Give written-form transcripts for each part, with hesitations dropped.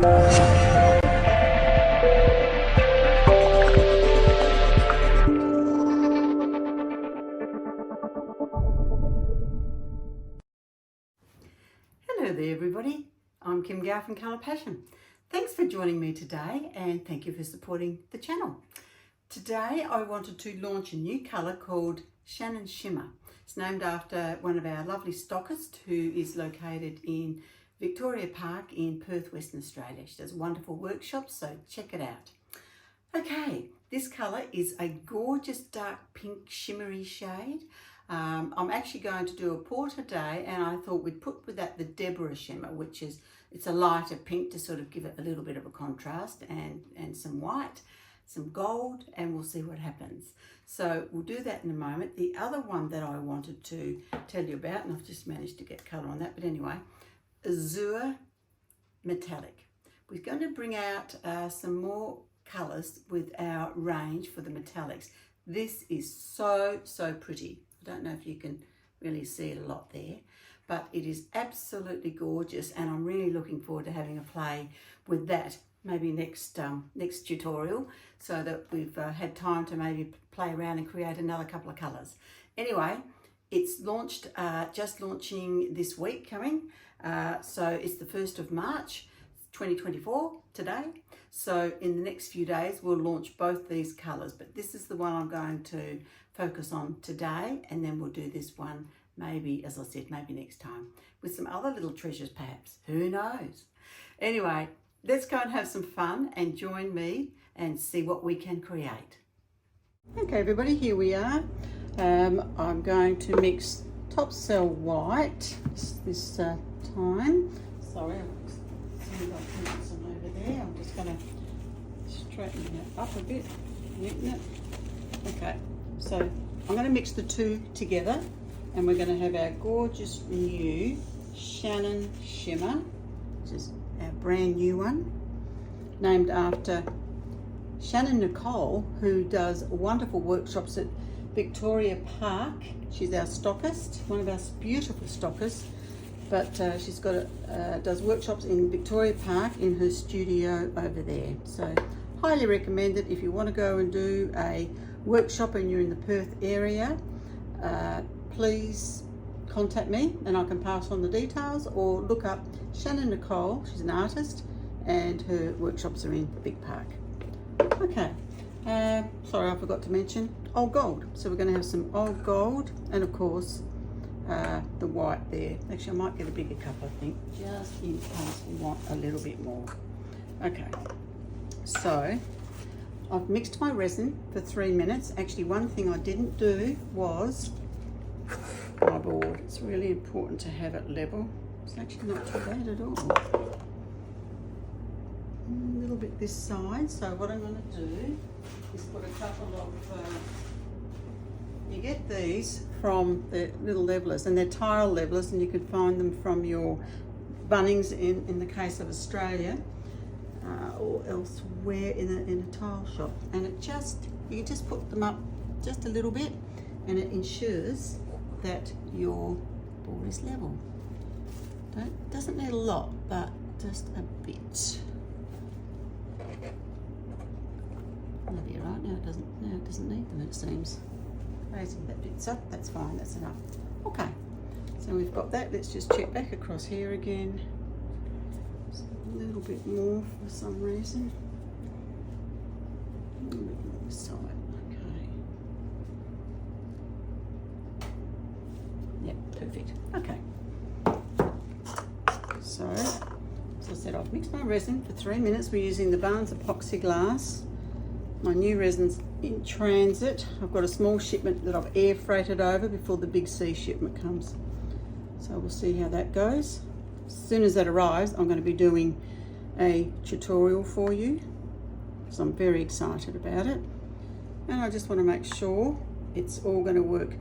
Hello there everybody, I'm Kim Gow from Colour Passion. Thanks for joining me today and thank you for supporting the channel. Today I wanted to launch a new colour called Shannan Shimmer. It's named after one of our lovely stockists who is located in Victoria Park in Perth, Western Australia. She does wonderful workshops, so check it out. Okay, this colour is a gorgeous dark pink shimmery shade. I'm actually going to do a pour today, and I thought we'd put with that the Deborah Shimmer, which is, it's a lighter pink to sort of give it a little bit of a contrast, and some white, some gold, and we'll see what happens. So we'll do that in a moment. The other one that I wanted to tell you about, and I've just managed to get colour on that, but anyway, Azure Metallic. We're going to bring out some more colours with our range for the metallics. This is so pretty. I don't know if you can really see it a lot there, but it is absolutely gorgeous, and I'm really looking forward to having a play with that maybe next tutorial, so that we've had time to maybe play around and create another couple of colours. Anyway, it's launched, just launching this week coming, so it's the 1st of March 2024 today. So in the next few days we'll launch both these colours, but this is the one I'm going to focus on today, and then we'll do this one maybe, as I said, maybe next time with some other little treasures perhaps, who knows. Anyway, let's go and have some fun and join me and see what we can create. Okay everybody, here we are. I'm going to mix top cell white this time. Sorry, I've got some over there. I'm just going to straighten that up a bit, neaten it. Okay, so I'm going to mix the two together, and we're going to have our gorgeous new Shannan Shimmer, which is our brand new one, named after Shannon Nicole, who does wonderful workshops at Victoria Park. She's our stockist, one of our beautiful stockists, but she's got does workshops in Victoria Park in her studio over there. So highly recommend it if you want to go and do a workshop and you're in the Perth area. Please contact me and I can pass on the details, or look up Shannon Nicole. She's an artist and her workshops are in the big park. Okay, sorry, I forgot to mention old gold. So we're going to have some old gold, and of course the white there. Actually, I might get a bigger cup, I think, just in case we want a little bit more. Okay, so I've mixed my resin for 3 minutes. Actually, one thing I didn't do was my board. It's really important to have it level. It's actually not too bad at all. A little bit this side. So what I'm going to do is put a couple of, you get these from the little levelers, and they're tile levelers, and you can find them from your Bunnings in the case of Australia, or elsewhere in a tile shop. And it just, you can just put them up just a little bit, and it ensures that your board is level. Doesn't need a lot, but just a bit. That'll be right. Now it doesn't need them, it seems. Raising that bits up, that's fine, that's enough. Okay, so we've got that. Let's just check back across here again. Just a little bit more for some reason. A little bit more this side. Okay. Yep, perfect. Okay. So, as I said, I've mixed my resin for 3 minutes. We're using the Barnes epoxy glass. My new resin's in transit. I've got a small shipment that I've air freighted over before the big sea shipment comes. So we'll see how that goes. As soon as that arrives, I'm going to be doing a tutorial for you, because I'm very excited about it. And I just want to make sure it's all going to work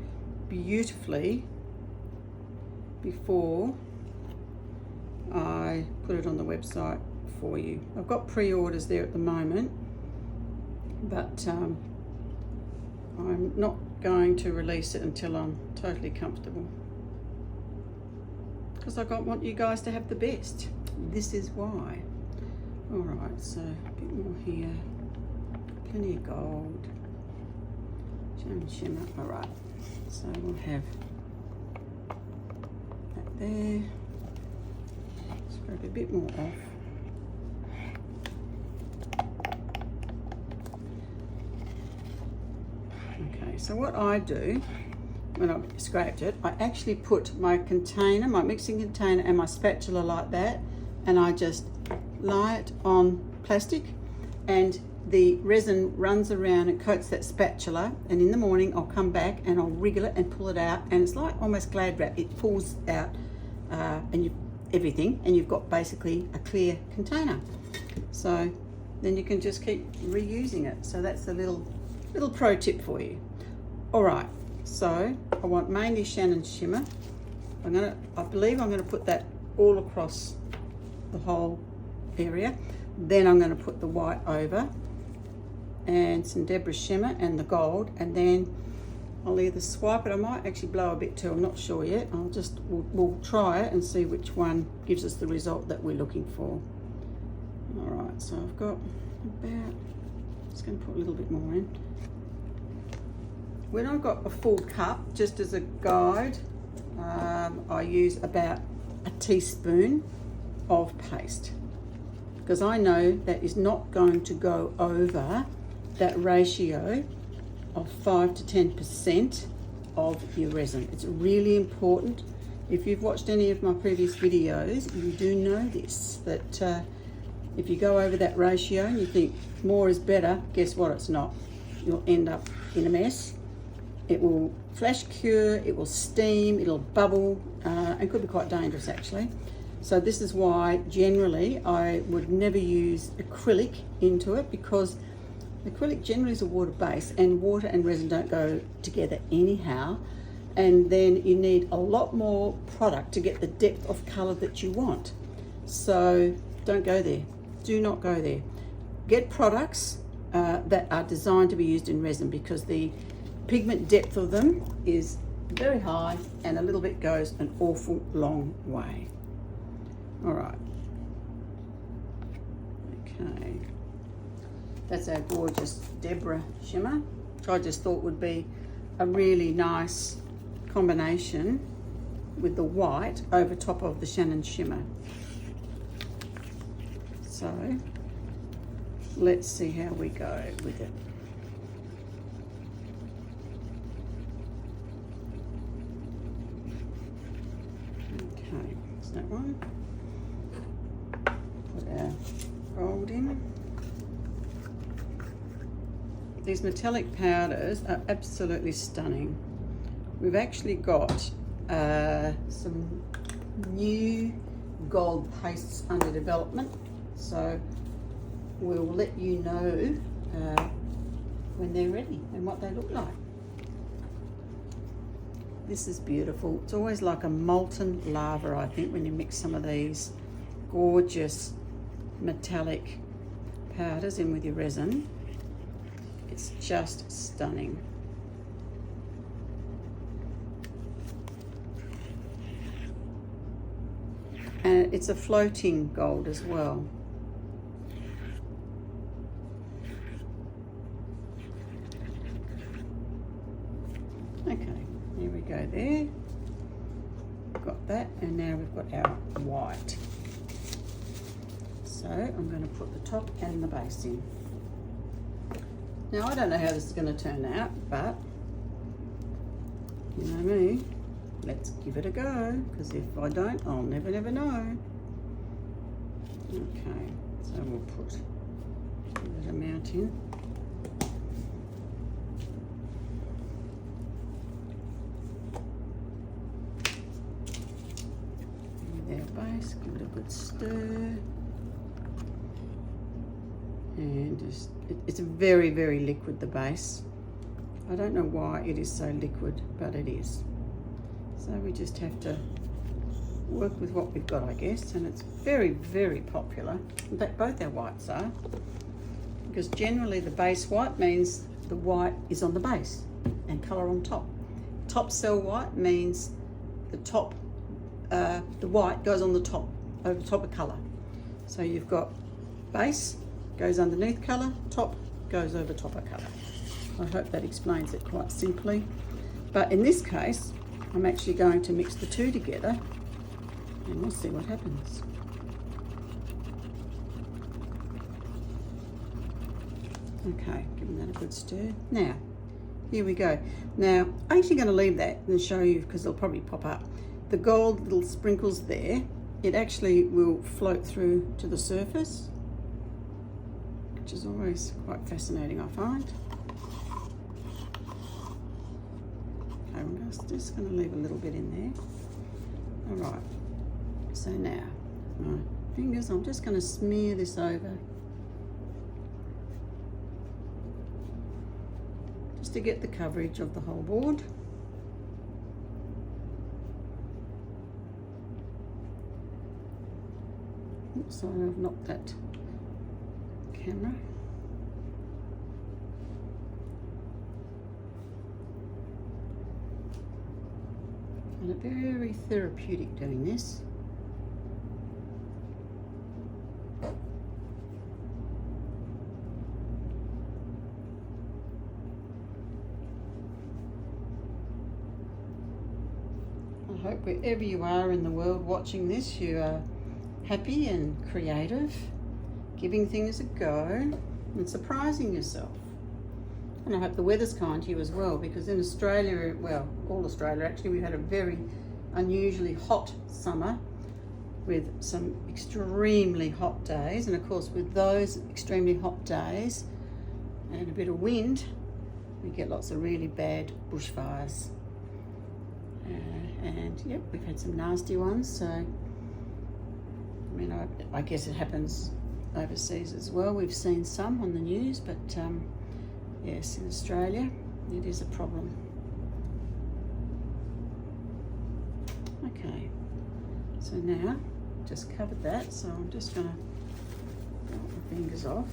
beautifully before I put it on the website for you. I've got pre-orders there at the moment, but I'm not going to release it until I'm totally comfortable, because I want you guys to have the best. This is why. All right, so a bit more here, plenty of gold. Shannan Shimmer. All right, so we'll have that there. Scrape a bit more off. Okay, so what I do when I've scraped it, I actually put my container, my mixing container and my spatula like that, and I just lie it on plastic, and the resin runs around and coats that spatula, and in the morning I'll come back and I'll wriggle it and pull it out, and it's like almost Glad wrap. It pulls out and everything, and you've got basically a clear container. So then you can just keep reusing it. So that's a little pro tip for you. All right, so I want mainly Shannan Shimmer. I believe I'm gonna put that all across the whole area. Then I'm gonna put the white over, and some Deborah Shimmer and the gold, and then I'll either swipe it. I might actually blow a bit too, I'm not sure yet. We'll try it and see which one gives us the result that we're looking for. All right, so I've got about, just gonna put a little bit more in. When I've got a full cup, just as a guide, I use about a teaspoon of paste, because I know that is not going to go over that ratio of 5 to 10% of your resin. It's really important. If you've watched any of my previous videos, you do know this, that if you go over that ratio and you think more is better, guess what? It's not. You'll end up in a mess. It will flash cure, it will steam, it'll bubble, and could be quite dangerous actually. So this is why generally I would never use acrylic into it, because acrylic generally is a water base, and water and resin don't go together anyhow, and then you need a lot more product to get the depth of colour that you want. So don't go there. Do not go there. Get products that are designed to be used in resin, because the pigment depth of them is very high, and a little bit goes an awful long way. All right. Okay. That's our gorgeous Deborah Shimmer, which I just thought would be a really nice combination with the white over top of the Shannan Shimmer. So let's see how we go with it. Okay, that's that one. Put our gold in. These metallic powders are absolutely stunning. We've actually got some new gold pastes under development, so we'll let you know when they're ready and what they look like. This is beautiful. It's always like a molten lava, I think, when you mix some of these gorgeous metallic powders in with your resin. It's just stunning. And it's a floating gold as well. Okay, here we go there. Got that, and now we've got our white. So I'm going to put the top and the base in. Now I don't know how this is going to turn out, but you know me, let's give it a go, because if I don't, I'll never know. Okay, so we'll put a little amount in. With our base, give it a good stir. And just, it's very, very liquid, the base. I don't know why it is so liquid, but it is. So we just have to work with what we've got, I guess. And it's very, very popular. In fact, both our whites are, because generally the base white means the white is on the base and colour on top. Top cell white means the top, the white goes on the top, over top of colour. So you've got base goes underneath colour, top goes over top of colour. I hope that explains it quite simply. But in this case, I'm actually going to mix the two together and we'll see what happens. Okay, giving that a good stir. Now, here we go. Now, I'm actually going to leave that and show you because it'll probably pop up. The gold little sprinkles there, it actually will float through to the surface, which is always quite fascinating, I find. Okay, I'm just going to leave a little bit in there. All right, so now, my fingers, I'm just going to smear this over just to get the coverage of the whole board. Oops, sorry, I've knocked that camera. And it's very therapeutic doing this. I hope wherever you are in the world watching this, you are happy and creative, giving things a go and surprising yourself. And I hope the weather's kind to you as well, because in Australia, well, all Australia actually, we've had a very unusually hot summer with some extremely hot days. And of course, with those extremely hot days and a bit of wind, we get lots of really bad bushfires. And yep, we've had some nasty ones. So, I mean, I guess it happens overseas as well. We've seen some on the news, but yes, in Australia, it is a problem. Okay, so now, just covered that, so I'm just going to wipe my fingers off.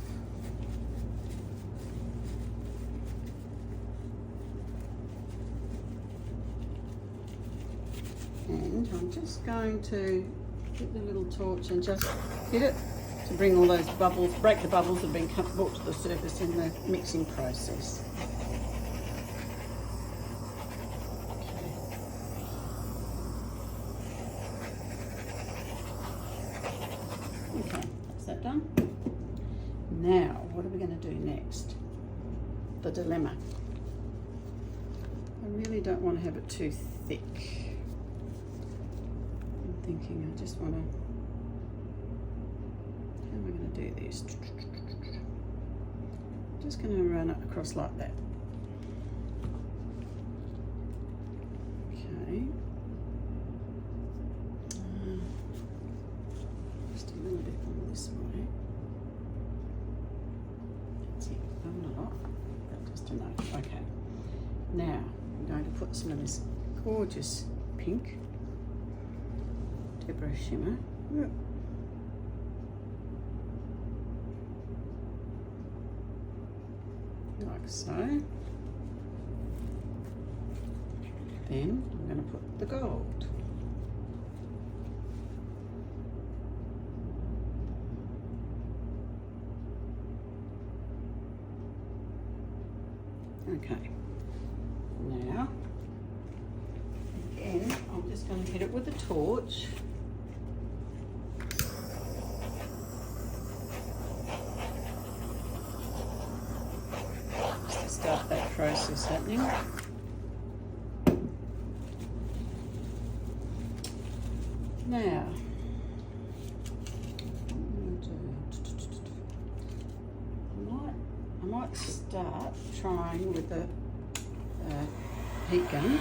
And I'm just going to get the little torch and just hit it to bring all those bubbles, break the bubbles that have been brought to the surface in the mixing process. Okay, that's that done. Now, what are we going to do next? The dilemma. I really don't want to have it too thick. I'm thinking I just want to, how am I going to do this? I'm just going to run it across like that. Okay. Just a little bit on this way. That's it. Not a lot, but just enough. Okay. Now I'm going to put some of this gorgeous pink Shimmer. Like so. Then I'm going to put the gold. Okay. Now, again, I'm just going to hit it with a torch. Start that process happening. Now, I might start trying with the heat gun.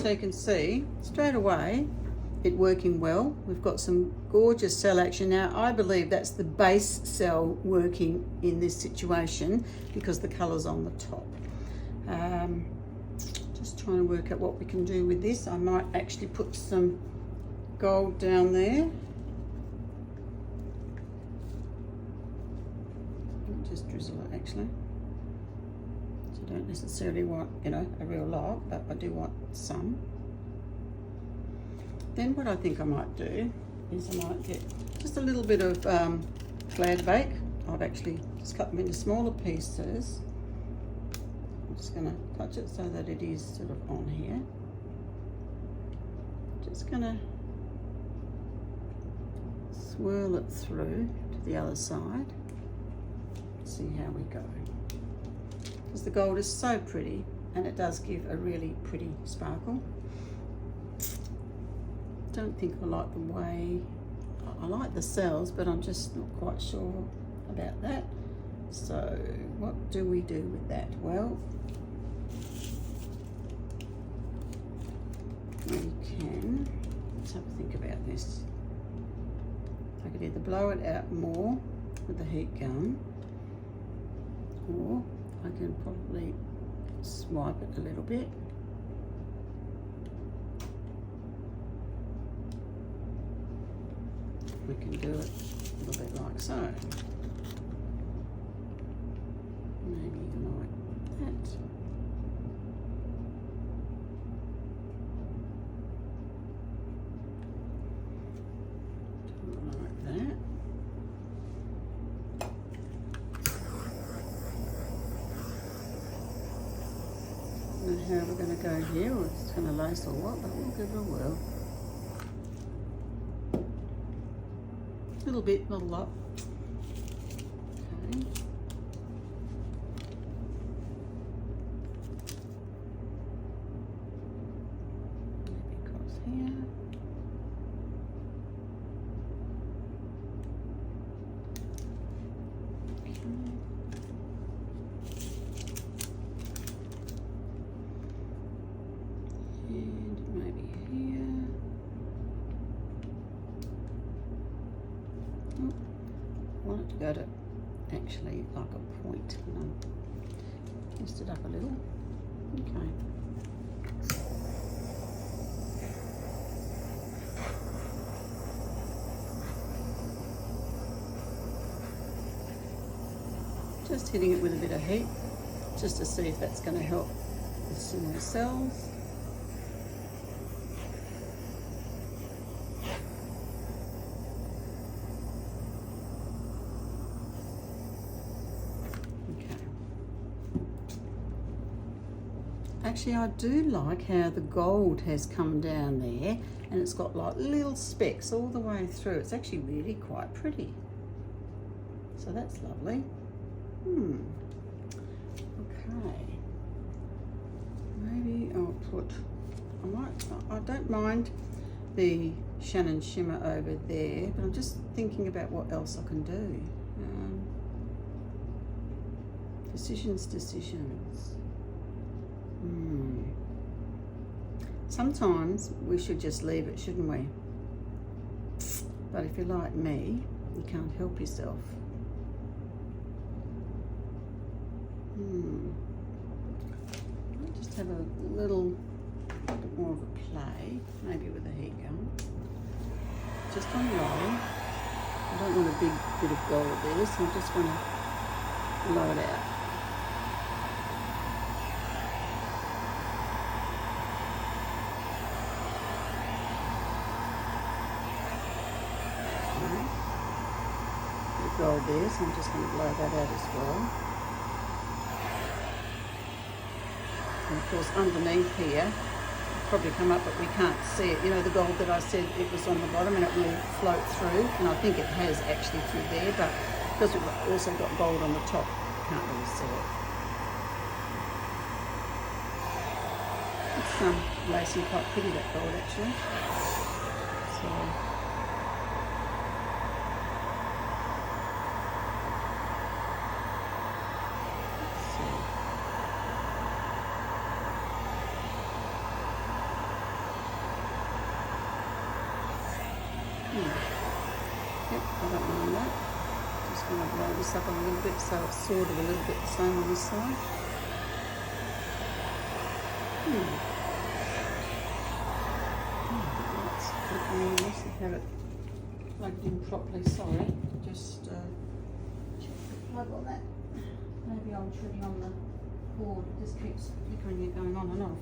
So you can see straight away it working well. We've got some gorgeous cell action. Now I believe that's the base cell working in this situation because the colour's on the top. Just trying to work out what we can do with this. I might actually put some gold down there. Just drizzle it actually. So I don't necessarily want, you know, a real lot, but I do want some. Then what I think I might do is I might get just a little bit of glad bake. I've actually just cut them into smaller pieces. I'm just going to touch it so that it is sort of on here. Just going to swirl it through to the other side. See how we go. Because the gold is so pretty and it does give a really pretty sparkle. Don't think I like the way, I like the cells, but I'm just not quite sure about that. So what do we do with that? Well, we can, let's have a think about this. I could either blow it out more with the heat gun, or I can probably swipe it a little bit. We can do it a little bit like so. Maybe like that. Do it like that. And how we're going to go here, or it's going to lace or what, but we'll give it a whirl. A little bit, not a lot. Okay. Maybe across here. Okay. And maybe here. I want it to go to actually like a point, and I twist it up a little. Okay. Just hitting it with a bit of heat, just to see if that's going to help with some more cells. Actually, I do like how the gold has come down there and it's got like little specks all the way through. It's actually really quite pretty. So that's lovely. Okay. Maybe I'll put, I don't mind the Shannan Shimmer over there, but I'm just thinking about what else I can do. Decisions. Sometimes we should just leave it, shouldn't we? But if you're like me, you can't help yourself. I'll just have a little bit more of a play, maybe with a heat gun. Just on low. I don't want a big bit of gold there, so I'm just going to blow it out. Gold there, so I'm just going to blow that out as well. And of course underneath here, it'll probably come up but we can't see it. You know, the gold that I said it was on the bottom and it will float through, and I think it has actually through there, but because we've also got gold on the top, you can't really see it. It's lacing quite pretty, that gold actually. So roll this up a little bit so it's sort of a little bit the same on this side. Let's put it on this and have it plugged in properly. Sorry, just check the plug on that. Maybe I'm treading on the cord. It just keeps flickering it going on and off.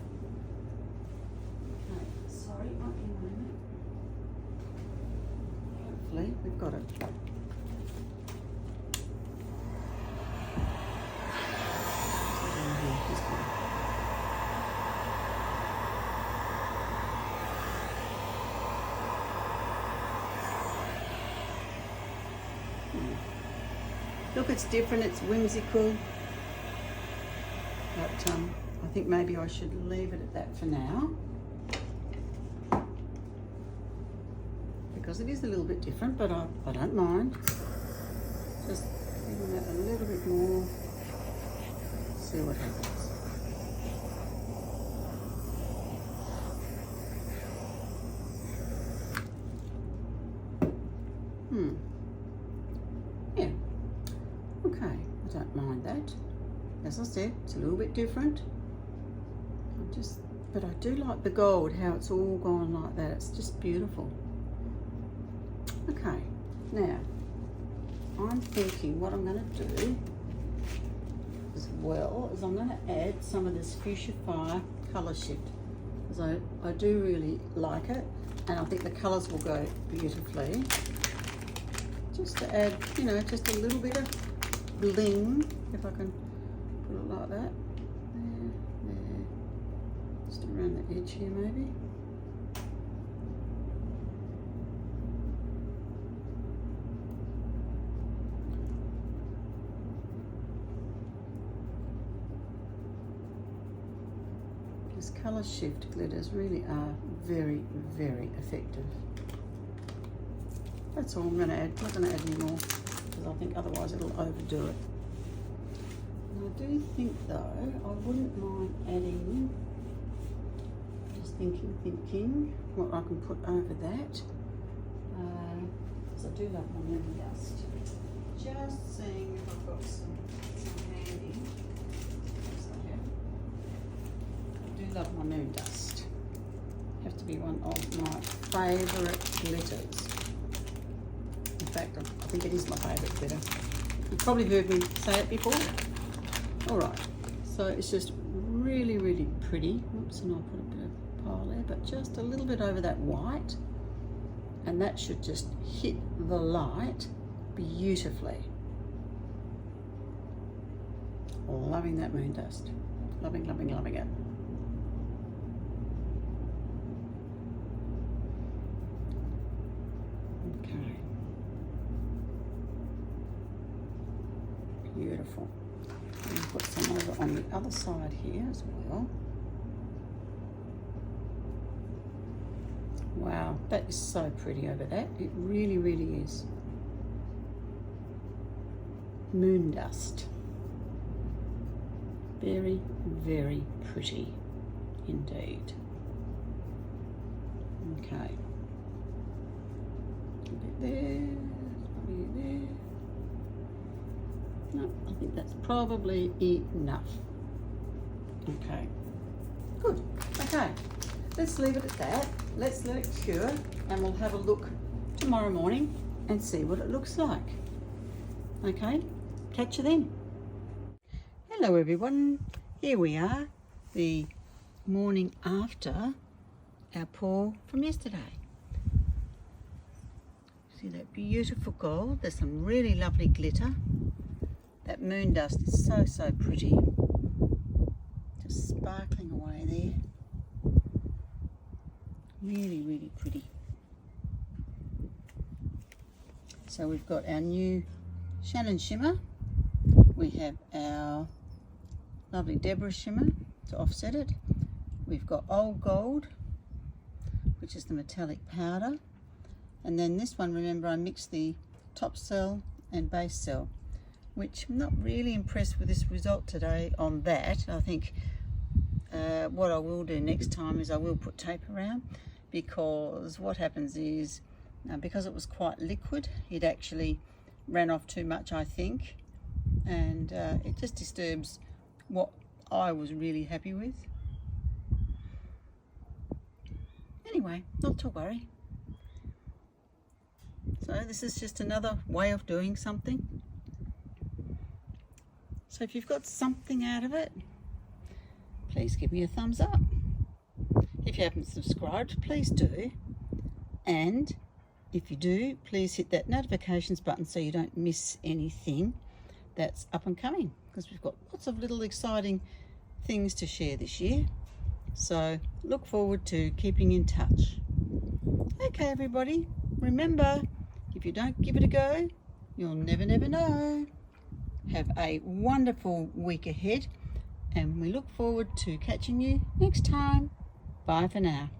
Okay, sorry, might be a moment. Hopefully we've got it. Look, it's different, it's whimsical, but I think maybe I should leave it at that for now, because it is a little bit different, but I don't mind. Just giving that a little bit more, see what happens. Yeah. Okay, I don't mind that. As I said, it's a little bit different. But I do like the gold, how it's all gone like that. It's just beautiful. Okay, now I'm thinking what I'm going to do as well is I'm going to add some of this Fuchsia Fire colour shift, because I do really like it, and I think the colours will go beautifully. Just to add, you know, just a little bit of bling, if I can put it like that. There. Just around the edge here maybe. These colour shift glitters really are very, very effective. That's all I'm going to add. I'm not going to add any more, because I think otherwise it'll overdo it. And I do think though, I wouldn't mind adding, just thinking what I can put over that, because I do love my moon dust. Just seeing if I've got some handy. Yes, I do love my moon dust. Have to be one of my favourite glitters. In fact, I think it is my favourite glitter. You've probably heard me say it before. Alright, so it's just really, really pretty. Oops, and I'll put a bit of pile there, but just a little bit over that white. And that should just hit the light beautifully. Loving that moon dust. Loving, loving, loving it. Okay. Beautiful. And put some over on the other side here as well. Wow, that is so pretty over that. It really, really is. Moon dust. Very, very pretty indeed. Okay. A bit there, a bit there. No, I think that's probably enough. Okay, good. Okay, let's leave it at that. Let's let it cure, and we'll have a look tomorrow morning and see what it looks like. Okay, catch you then. Hello everyone, here we are, the morning after our pour from yesterday. See that beautiful gold? There's some really lovely glitter. That moon dust is so, so pretty. Just sparkling away there. Really, really pretty. So we've got our new Shannan Shimmer. We have our lovely Deborah Shimmer to offset it. We've got Old Gold, which is the metallic powder. And then this one, remember I mixed the top cell and base cell, which I'm not really impressed with this result today on that. I think what I will do next time is I will put tape around, because what happens is, because it was quite liquid, it actually ran off too much, I think, and it just disturbs what I was really happy with. Anyway, not to worry. So this is just another way of doing something. So if you've got something out of it, please give me a thumbs up. If you haven't subscribed, please do. And if you do, please hit that notifications button so you don't miss anything that's up and coming, because we've got lots of little exciting things to share this year. So look forward to keeping in touch. Okay, everybody, remember, if you don't give it a go, you'll never know. Have a wonderful week ahead, and we look forward to catching you next time. Bye for now.